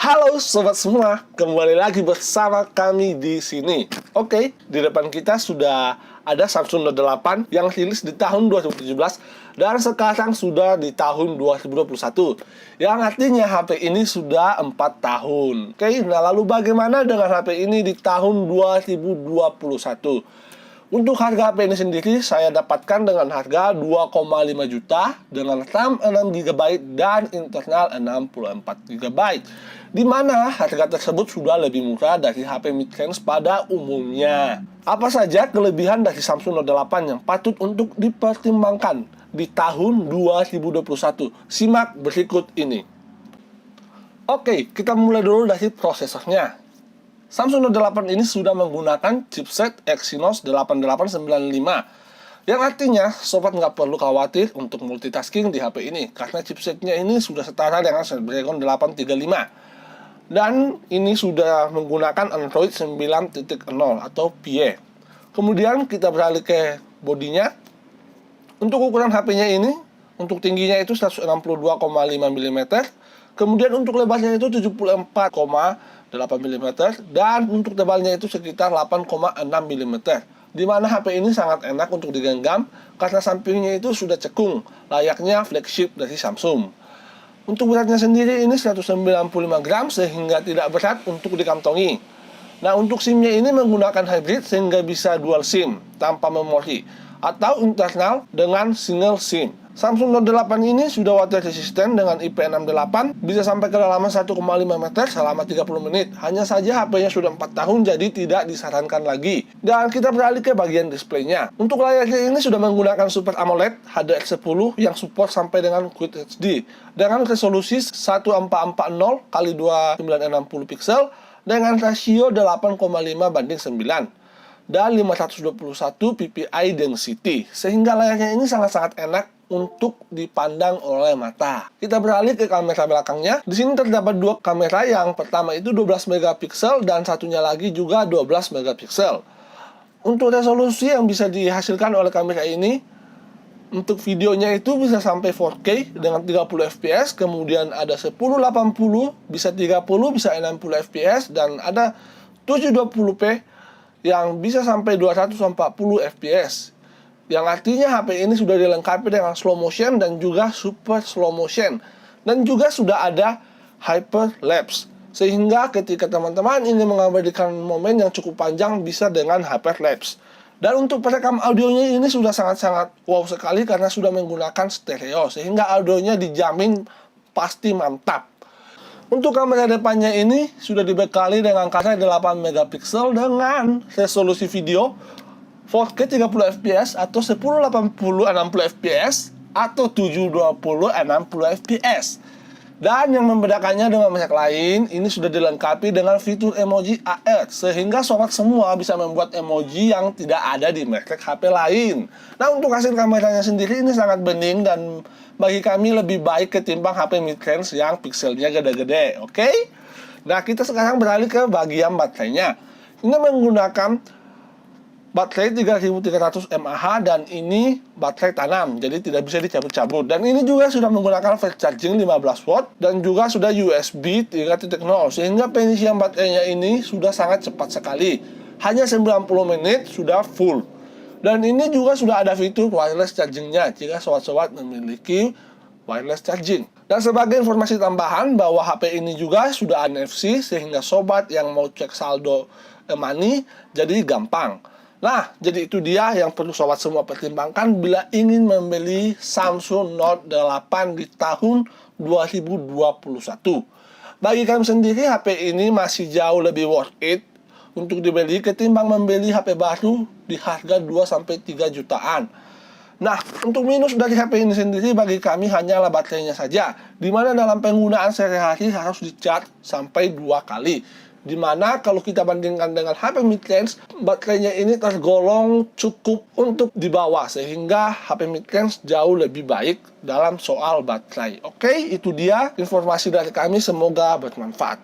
Halo sobat semua, kembali lagi bersama kami di sini. Oke, di depan kita sudah ada Samsung Note 8 yang rilis di tahun 2017 dan sekarang sudah di tahun 2021. Yang artinya HP ini sudah 4 tahun. Oke, nah lalu bagaimana dengan HP ini di tahun 2021? Untuk harga HP ini sendiri saya dapatkan dengan harga 2,5 juta dengan RAM 6GB dan internal 64GB. Di mana harga tersebut sudah lebih murah dari HP mid-range pada umumnya. Apa saja kelebihan dari Samsung Note 8 yang patut untuk dipertimbangkan di tahun 2021? Simak berikut ini. Oke, kita mulai dulu dari prosesornya. Samsung Note 8 ini sudah menggunakan chipset Exynos 8895, yang artinya sobat nggak perlu khawatir untuk multitasking di HP ini karena chipsetnya ini sudah setara dengan Snapdragon 835, dan ini sudah menggunakan Android 9.0 atau Pie. Kemudian kita beralih ke bodinya. Untuk ukuran HP-nya ini, untuk tingginya itu 162,5 mm, kemudian untuk lebarnya itu 74,8 mm, dan untuk tebalnya itu sekitar 8,6 mm. Di mana HP ini sangat enak untuk digenggam karena sampingnya itu sudah cekung, layaknya flagship dari Samsung. Untuk beratnya sendiri ini 195 gram sehingga tidak berat untuk dikantongi. Nah, untuk SIM-nya ini menggunakan hybrid sehingga bisa dual SIM tanpa memori atau internal dengan single SIM. Samsung Note 8 ini sudah water resistant dengan IP68, bisa sampai kedalaman 1,5 meter selama 30 menit. Hanya saja HP-nya sudah 4 tahun, jadi tidak disarankan lagi. Dan kita beralih ke bagian displaynya. Untuk layarnya ini sudah menggunakan Super AMOLED HDR10 yang support sampai dengan Quad HD dengan resolusi 1440x2960 pixel dengan rasio 8,5:9 dan 521 ppi density, sehingga layarnya ini sangat-sangat enak untuk dipandang oleh mata. Kita beralih ke kamera belakangnya. Di sini terdapat dua kamera, yang pertama itu 12 megapiksel dan satunya lagi juga 12 megapiksel. Untuk resolusi yang bisa dihasilkan oleh kamera ini, untuk videonya itu bisa sampai 4K dengan 30 fps, kemudian ada 1080, bisa 30, bisa 60 fps, dan ada 720p yang bisa sampai 240 fps. Yang artinya HP ini sudah dilengkapi dengan slow motion dan juga super slow motion, dan juga sudah ada hyperlapse, sehingga ketika teman-teman ini mengabadikan momen yang cukup panjang bisa dengan hyperlapse. Dan untuk perekam audionya ini sudah sangat-sangat wow sekali karena sudah menggunakan stereo, sehingga audionya dijamin pasti mantap. Untuk kamera depannya ini sudah dibekali dengan kamera 8 megapiksel dengan resolusi video 4K 30 fps atau 1080 60 fps atau 720 60 fps. Dan yang membedakannya dengan merek lain, ini sudah dilengkapi dengan fitur emoji AR, sehingga sobat semua bisa membuat emoji yang tidak ada di merek HP lain. Nah, untuk hasil kameranya sendiri ini sangat bening dan bagi kami lebih baik ketimbang HP mid-range yang pixelnya gede-gede. Oke? Nah, kita sekarang beralih ke bagian baterainya. Ini menggunakan baterai 3300 mAh dan ini baterai tanam, jadi tidak bisa dicabut-cabut. Dan ini juga sudah menggunakan fast charging 15 watt dan juga sudah USB 3.0, sehingga pengisian baterainya ini sudah sangat cepat sekali. Hanya 90 menit sudah full. Dan ini juga sudah ada fitur wireless chargingnya jika sobat-sobat memiliki wireless charging. Dan sebagai informasi tambahan bahwa HP ini juga sudah NFC, sehingga sobat yang mau cek saldo money jadi gampang. Nah, jadi itu dia yang perlu sobat semua pertimbangkan bila ingin membeli Samsung Note 8 di tahun 2021. Bagi kami sendiri, HP ini masih jauh lebih worth it untuk dibeli ketimbang membeli HP baru di harga 2-3 jutaan. Nah, untuk minus dari HP ini sendiri bagi kami hanyalah baterainya saja, dimana dalam penggunaan sehari-hari harus di-charge sampai 2 kali. Dimana kalau kita bandingkan dengan HP mid-range, baterainya ini tergolong cukup untuk dibawa, sehingga HP mid-range jauh lebih baik dalam soal baterai. Oke, itu dia informasi dari kami, semoga bermanfaat.